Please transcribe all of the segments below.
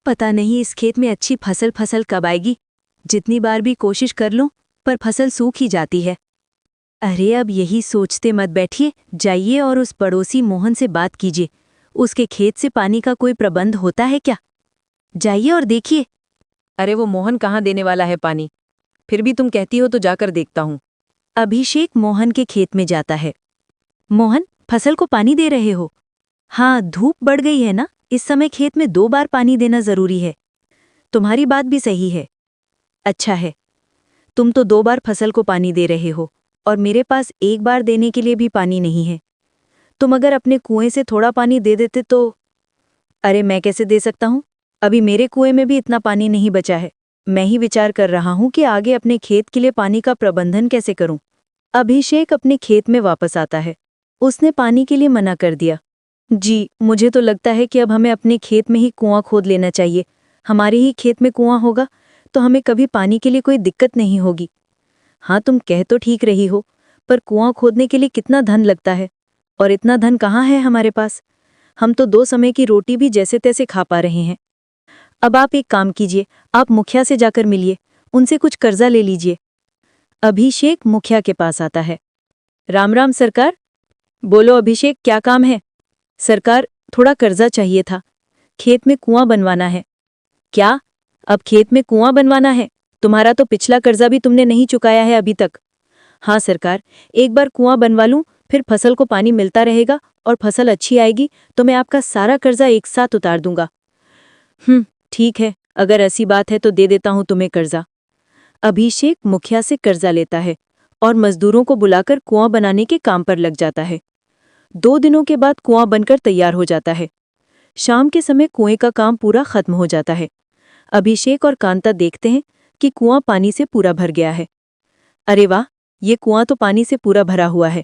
पता नहीं इस खेत में अच्छी फसल कब आएगी। जितनी बार भी कोशिश कर लूं पर फसल सूख ही जाती है। अरे अब यही सोचते मत बैठिए, जाइए और उस पड़ोसी मोहन से बात कीजिए। उसके खेत से पानी का कोई प्रबंध होता है क्या? जाइए और देखिए। अरे वो मोहन कहाँ देने वाला है पानी? फिर भी तुम कहती हो तो जाकर देखता हूँ। अभिषेक मोहन के खेत में जाता है। मोहन, फसल को पानी दे रहे हो? हाँ, धूप बढ़ गई है ना, इस समय खेत में 2 बार पानी देना जरूरी है। तुम्हारी बात भी सही है। अच्छा है, तुम तो 2 बार फसल को पानी दे रहे हो और मेरे पास 1 बार देने के लिए भी पानी नहीं है। तुम अगर अपने कुएं से थोड़ा पानी दे देते तो। अरे मैं कैसे दे सकता हूँ? अभी मेरे कुएं में भी इतना पानी नहीं बचा है। मैं ही विचार कर रहा हूँ कि आगे अपने खेत के लिए पानी का प्रबंधन कैसे करूँ। अभिषेक अपने खेत में वापस आता है। उसने पानी के लिए मना कर दिया। जी, मुझे तो लगता है कि अब हमें अपने खेत में ही कुआं खोद लेना चाहिए। हमारे ही खेत में कुआं होगा तो हमें कभी पानी के लिए कोई दिक्कत नहीं होगी। हाँ, तुम कह तो ठीक रही हो, पर कुआं खोदने के लिए कितना धन लगता है, और इतना धन कहाँ है हमारे पास। हम तो 2 समय की रोटी भी जैसे तैसे खा पा रहे हैं। अब आप एक काम कीजिए, आप मुखिया से जाकर मिलिए, उनसे कुछ कर्जा ले लीजिए। अभिषेक मुखिया के पास आता है। राम राम सरकार। बोलो अभिषेक, क्या काम है? सरकार, थोड़ा कर्जा चाहिए था, खेत में कुआं बनवाना है। क्या? अब खेत में कुआं बनवाना है? तुम्हारा तो पिछला कर्जा भी तुमने नहीं चुकाया है अभी तक। हाँ सरकार, एक बार कुआं बनवा लूं, फिर फसल को पानी मिलता रहेगा और फसल अच्छी आएगी तो मैं आपका सारा कर्जा एक साथ उतार दूंगा। ठीक है, अगर ऐसी बात है तो दे देता हूं तुम्हें कर्जा। अभिषेक मुखिया से कर्जा लेता है और मजदूरों को बुलाकर कुआं बनाने के काम पर लग जाता है। 2 दिनों के बाद कुआं बनकर तैयार हो जाता है। शाम के समय कुएं का काम पूरा खत्म हो जाता है। अभिषेक और कांता देखते हैं कि कुआं पानी से पूरा भर गया है। अरे वाह, ये कुआं तो पानी से पूरा भरा हुआ है।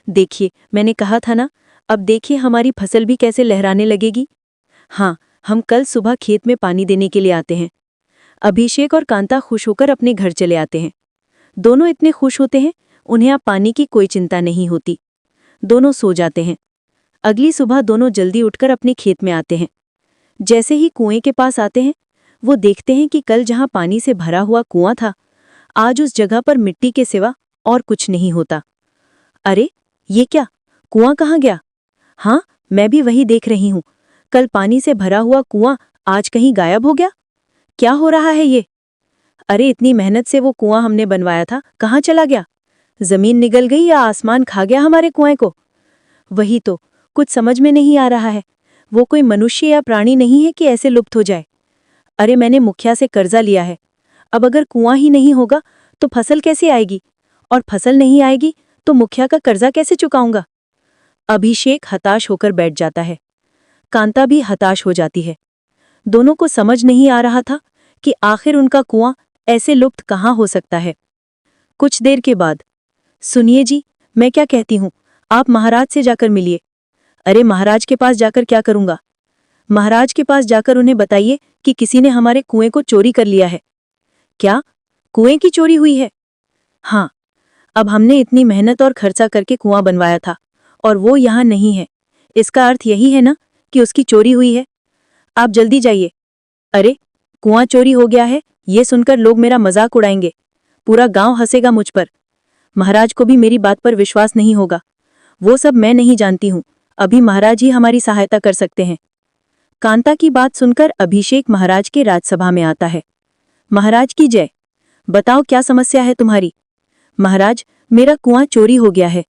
देखिए, मैंने कहा था ना, अब देखिए हमारी फसल भी कैसे लहराने लगेगी। हाँ, हम कल सुबह खेत में पानी देने के लिए आते हैं। अभिषेक और कांता खुश होकर अपने घर चले आते हैं। दोनों इतने खुश होते हैं, उन्हें अब पानी की कोई चिंता नहीं होती। दोनों सो जाते हैं। अगली सुबह दोनों जल्दी उठकर अपने खेत में आते हैं। जैसे ही कुएं के पास आते हैं, वो देखते हैं कि कल जहां पानी से भरा हुआ कुआं था, आज उस जगह पर मिट्टी के सिवा और कुछ नहीं होता। अरे ये क्या, कुआं कहाँ गया? हाँ, मैं भी वही देख रही हूँ। कल पानी से भरा हुआ कुआं आज कहीं गायब हो गया। क्या हो रहा है ये? अरे इतनी मेहनत से वो कुआं हमने बनवाया था, कहाँ चला गया? जमीन निगल गई या आसमान खा गया हमारे कुएं को? वही तो, कुछ समझ में नहीं आ रहा है। वो कोई मनुष्य या प्राणी नहीं है कि ऐसे लुप्त हो जाए। अरे मैंने मुखिया से कर्जा लिया है, अब अगर कुआं ही नहीं होगा तो फसल कैसे आएगी, और फसल नहीं आएगी तो मुखिया का कर्जा कैसे चुकाऊंगा? अभिषेक हताश होकर बैठ जाता है। कांता भी हताश हो जाती है। दोनों को समझ नहीं आ रहा था कि आखिर उनका कुआं ऐसे लुप्त कहाँ हो सकता है। कुछ देर के बाद, सुनिए जी, मैं क्या कहती हूँ, आप महाराज से जाकर मिलिए। अरे महाराज के पास जाकर क्या करूंगा? महाराज के पास जाकर उन्हें बताइए कि किसी ने हमारे कुएं को चोरी कर लिया है। क्या? कुएं की चोरी हुई है? हाँ, अब हमने इतनी मेहनत और खर्चा करके कुआं बनवाया था और वो यहाँ नहीं है। इसका अर्थ यही है ना कि उसकी चोरी हुई है। आप जल्दी जाइए। अरे, कुआं चोरी हो गया है, ये सुनकर लोग मेरा मजाक उड़ाएंगे। पूरा गांव हंसेगा मुझ पर। महाराज को भी मेरी बात पर विश्वास नहीं होगा। वो सब मैं नहीं जानती हूँ, अभी महाराज ही हमारी सहायता कर सकते हैं। कांता की बात सुनकर अभिषेक महाराज के राजसभा में आता है। महाराज की जय। बताओ क्या समस्या है तुम्हारी? महाराज, मेरा कुआं चोरी हो गया है।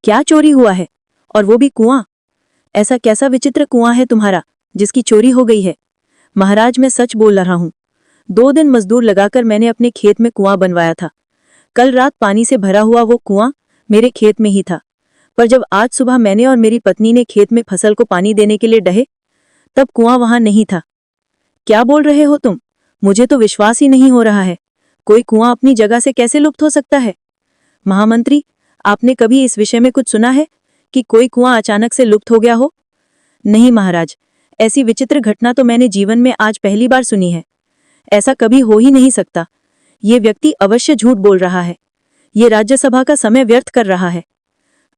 क्या चोरी हुआ है? और वो भी कुआं? ऐसा कैसा विचित्र कुआं है तुम्हारा जिसकी चोरी हो गई है? महाराज, मैं सच बोल रहा हूँ। 2 दिन मजदूर लगाकर मैंने अपने खेत में कुआं बनवाया था। कल रात पानी से भरा हुआ वो कुआं मेरे खेत में ही था, पर जब आज सुबह मैंने और मेरी पत्नी ने खेत में फसल को पानी देने के लिए डहे, तब कुआं वहां नहीं था। क्या बोल रहे हो तुम? मुझे तो विश्वास ही नहीं हो रहा है। कोई कुआं अपनी जगह से कैसे लुप्त हो सकता है? महामंत्री, आपने कभी इस विषय में कुछ सुना है कि कोई कुआं अचानक से लुप्त हो गया हो? नहीं महाराज, ऐसी विचित्र घटना तो मैंने जीवन में आज पहली बार सुनी है। ऐसा कभी हो ही नहीं सकता। ये व्यक्ति अवश्य झूठ बोल रहा है। ये राज्यसभा का समय व्यर्थ कर रहा है।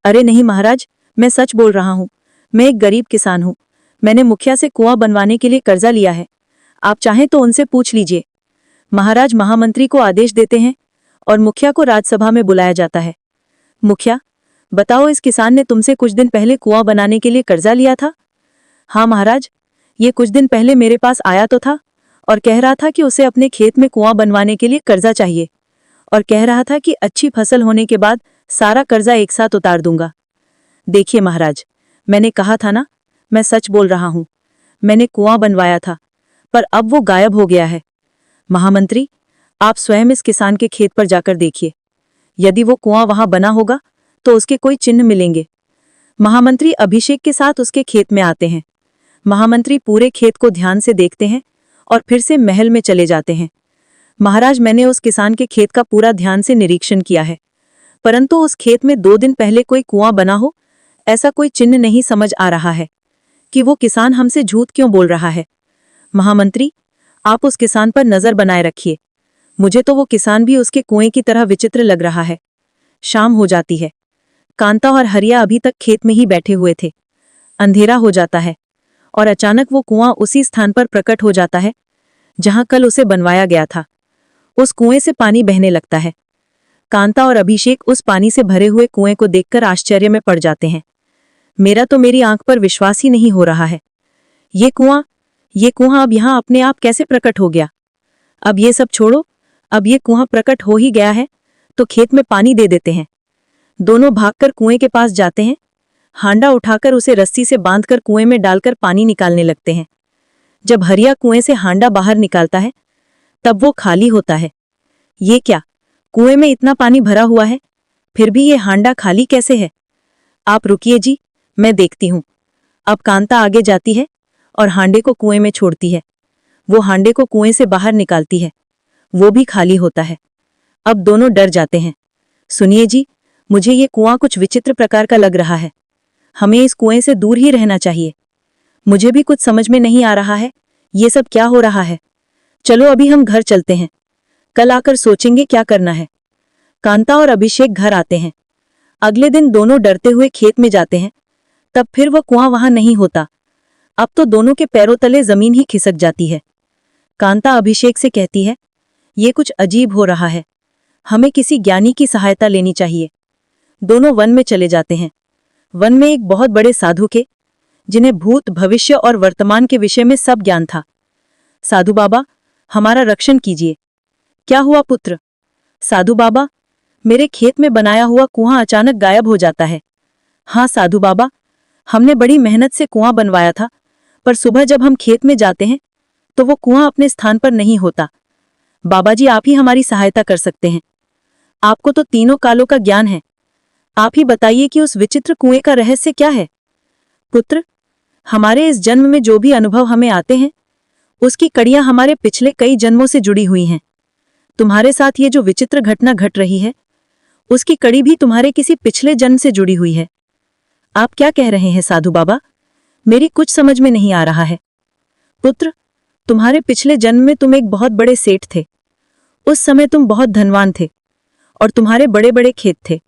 अरे नहीं महाराज, मैं सच बोल रहा हूँ। मैं एक गरीब किसान हूँ। मैंने मुखिया से कुआं बनवाने के लिए कर्जा लिया है। आप चाहें तो उनसे पूछ लीजिए। महाराज महामंत्री को आदेश देते हैं और मुखिया को राजसभा में बुलाया जाता है। मुखिया, बताओ, इस किसान ने तुमसे कुछ दिन पहले कुआं बनाने के लिए कर्जा लिया था? हाँ महाराज, ये कुछ दिन पहले मेरे पास आया तो था और कह रहा था कि उसे अपने खेत में कुआं बनवाने के लिए कर्जा चाहिए और कह रहा था कि अच्छी फसल होने के बाद सारा कर्जा एक साथ उतार दूंगा। देखिए महाराज, मैंने कहा था ना, मैं सच बोल रहा हूं। मैंने कुआं बनवाया था, पर अब वो गायब हो गया है। महामंत्री, आप स्वयं इस किसान के खेत पर जाकर देखिए। यदि वो कुआं वहां बना होगा तो उसके कोई चिन्ह मिलेंगे। महामंत्री अभिषेक के साथ उसके खेत में आते हैं। महामंत्री पूरे खेत को ध्यान से देखते हैं और फिर से महल में चले जाते हैं। महाराज, मैंने उस किसान के खेत का पूरा ध्यान से निरीक्षण किया है, परंतु उस खेत में 2 दिन पहले कोई कुआं बना हो, ऐसा कोई चिन्ह नहीं समझ आ रहा है कि वो किसान हमसे झूठ क्यों बोल रहा है। महामंत्री, आप उस किसान पर नजर बनाए रखिए। मुझे तो वो किसान भी उसके कुएं की तरह विचित्र लग रहा है। शाम हो जाती है। कांता और हरिया अभी तक खेत में ही बैठे हुए थे। अंधेरा हो जाता है और अचानक वो कुआं उसी स्थान पर प्रकट हो जाता है जहां कल उसे बनवाया गया था। उस कुएं से पानी बहने लगता है। कांता और अभिषेक उस पानी से भरे हुए कुएं को देखकर आश्चर्य में पड़ जाते हैं। मेरा तो मेरी आंख पर विश्वास ही नहीं हो रहा है। ये कुआं अब यहां अपने आप कैसे प्रकट हो गया? अब ये सब छोड़ो, अब ये कुआं प्रकट हो ही गया है तो खेत में पानी दे देते हैं। दोनों भागकर कुएं के पास जाते हैं। हांडा उठाकर उसे रस्सी से बांधकर कुएं में डालकर पानी निकालने लगते हैं। जब हरिया कुएं से हांडा बाहर निकालता है तब वो खाली होता है। ये क्या, कुएं में इतना पानी भरा हुआ है, फिर भी ये हांडा खाली कैसे है? आप रुकिए जी, मैं देखती हूं। अब कांता आगे जाती है और हांडे को कुएं में छोड़ती है। वो हांडे को कुएं से बाहर निकालती है, वो भी खाली होता है। अब दोनों डर जाते हैं। सुनिए जी, मुझे ये कुआं कुछ विचित्र प्रकार का लग रहा है। हमें इस कुएं से दूर ही रहना चाहिए। मुझे भी कुछ समझ में नहीं आ रहा है, ये सब क्या हो रहा है। चलो अभी हम घर चलते हैं, कल आकर सोचेंगे क्या करना है। कांता और अभिषेक घर आते हैं। अगले दिन दोनों डरते हुए खेत में जाते हैं। तब फिर वह कुआं वहां नहीं होता। अब तो दोनों के पैरों तले जमीन ही खिसक जाती है। कांता अभिषेक से कहती है, ये कुछ अजीब हो रहा है, हमें किसी ज्ञानी की सहायता लेनी चाहिए। दोनों वन में चले जाते हैं। वन में एक बहुत बड़े साधु के, जिन्हें भूत, भविष्य और वर्तमान के विषय में सब ज्ञान था। साधु बाबा, हमारा रक्षण कीजिए। क्या हुआ पुत्र? साधु बाबा, मेरे खेत में बनाया हुआ कुआं अचानक गायब हो जाता है। हाँ साधु बाबा, हमने बड़ी मेहनत से कुआं बनवाया था, पर सुबह जब हम खेत में जाते हैं तो वो कुआं अपने स्थान पर नहीं होता। बाबा जी, आप ही हमारी सहायता कर सकते हैं। आपको तो तीनों कालों का ज्ञान है। आप ही बताइए कि उस विचित्र कुएं का रहस्य क्या है। पुत्र, हमारे इस जन्म में जो भी अनुभव हमें आते हैं उसकी कड़ियां हमारे पिछले कई जन्मों से जुड़ी हुई हैं। तुम्हारे साथ ये जो विचित्र घटना घट रही है उसकी कड़ी भी तुम्हारे किसी पिछले जन्म से जुड़ी हुई है। आप क्या कह रहे हैं साधु बाबा? मेरी कुछ समझ में नहीं आ रहा है। पुत्र, तुम्हारे पिछले जन्म में तुम एक बहुत बड़े सेठ थे। उस समय तुम बहुत धनवान थे और तुम्हारे बड़े बड़े खेत थे,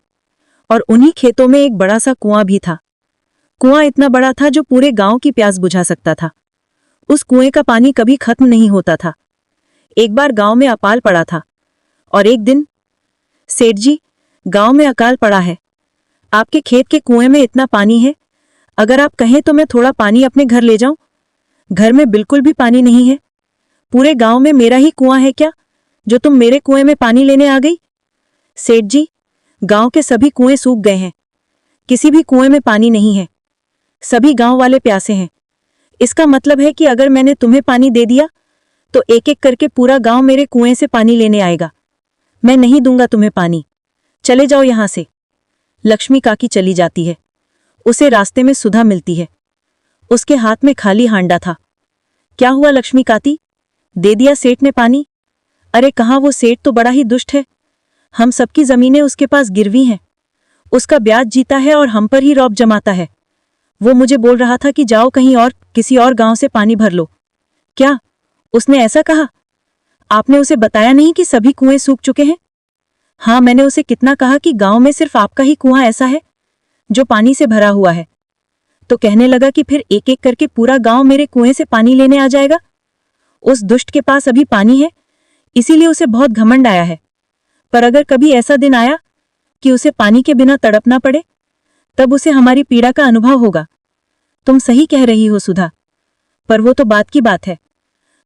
और उन्हीं खेतों में एक बड़ा सा कुआं भी था। कुआं इतना बड़ा था जो पूरे गांव की प्यास बुझा सकता था। उस कुएं का पानी कभी खत्म नहीं होता था। एक बार गांव में अकाल पड़ा था और एक दिन, सेठ जी, गांव में अकाल पड़ा है। आपके खेत के कुएं में इतना पानी है, अगर आप कहें तो मैं थोड़ा पानी अपने घर ले जाऊं। घर में बिल्कुल भी पानी नहीं है। पूरे गांव में मेरा ही कुआं है क्या जो तुम मेरे कुएं में पानी लेने आ गई? सेठ जी, गांव के सभी कुएं सूख गए हैं, किसी भी कुएं में पानी नहीं है। सभी गांव वाले प्यासे हैं। इसका मतलब है कि अगर मैंने तुम्हें पानी दे दिया तो एक एक करके पूरा गांव मेरे कुएं से पानी लेने आएगा। मैं नहीं दूंगा तुम्हें पानी, चले जाओ यहां से। लक्ष्मी काकी चली जाती है। उसे रास्ते में सुधा मिलती है। उसके हाथ में खाली हांडा था। क्या हुआ लक्ष्मी काकी, दे दिया सेठ ने पानी? अरे कहाँ, वो सेठ तो बड़ा ही दुष्ट है। हम सबकी जमीनें उसके पास गिरवी हैं। उसका ब्याज जीता है और हम पर ही रौब जमाता है। वो मुझे बोल रहा था कि जाओ कहीं और, किसी और गांव से पानी भर लो। क्या उसने ऐसा कहा? आपने उसे बताया नहीं कि सभी कुएं सूख चुके हैं? हाँ, मैंने उसे कितना कहा कि गांव में सिर्फ आपका ही कुआं ऐसा है जो पानी से भरा हुआ है। तो कहने लगा कि फिर एक एक करके पूरा गांव मेरे कुएं से पानी लेने आ जाएगा। उस दुष्ट के पास अभी पानी है, इसीलिए उसे बहुत घमंड आया है। पर अगर कभी ऐसा दिन आया कि उसे पानी के बिना तड़पना पड़े, तब उसे हमारी पीड़ा का अनुभव होगा। तुम सही कह रही हो सुधा, पर वो तो बात की बात है।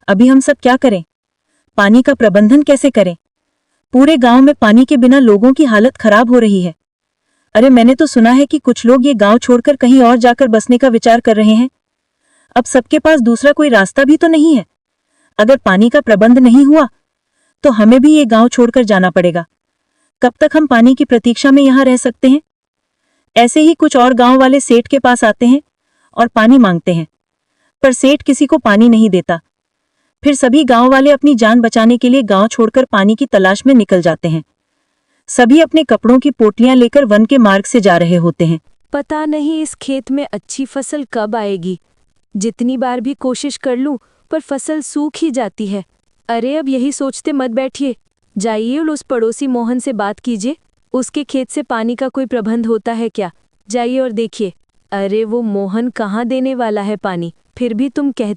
अभी हम सब क्या करें? पानी का प्रबंधन कैसे करें? पूरे गांव में पानी के बिना लोगों की हालत खराब हो रही है। अरे मैंने तो सुना है कि कुछ लोग ये गांव छोड़कर कहीं और जाकर बसने का विचार कर रहे हैं। अब सबके पास दूसरा कोई रास्ता भी तो नहीं है। अगर पानी का प्रबंध नहीं हुआ तो हमें भी ये गांव छोड़कर जाना पड़ेगा। कब तक हम पानी की प्रतीक्षा में यहां रह सकते हैं? ऐसे ही कुछ और गांव वाले सेठ के पास आते हैं और पानी मांगते हैं, पर सेठ किसी को पानी नहीं देता। फिर सभी गांव वाले अपनी जान बचाने के लिए गांव छोड़कर पानी की तलाश में निकल जाते हैं। सभी अपने कपड़ों की पोटलियां लेकर वन के मार्ग से जा रहे होते हैं। पता नहीं इस खेत में अच्छी फसल कब आएगी। जितनी बार भी कोशिश कर लूं, पर फसल सूख ही जाती है। अरे अब यही सोचते मत बैठिए, जाइए और उस पड़ोसी मोहन से बात कीजिए। उसके खेत से पानी का कोई प्रबंध होता है क्या? जाइए और देखिए। अरे वो मोहन कहाँ देने वाला है पानी, फिर भी तुम कहते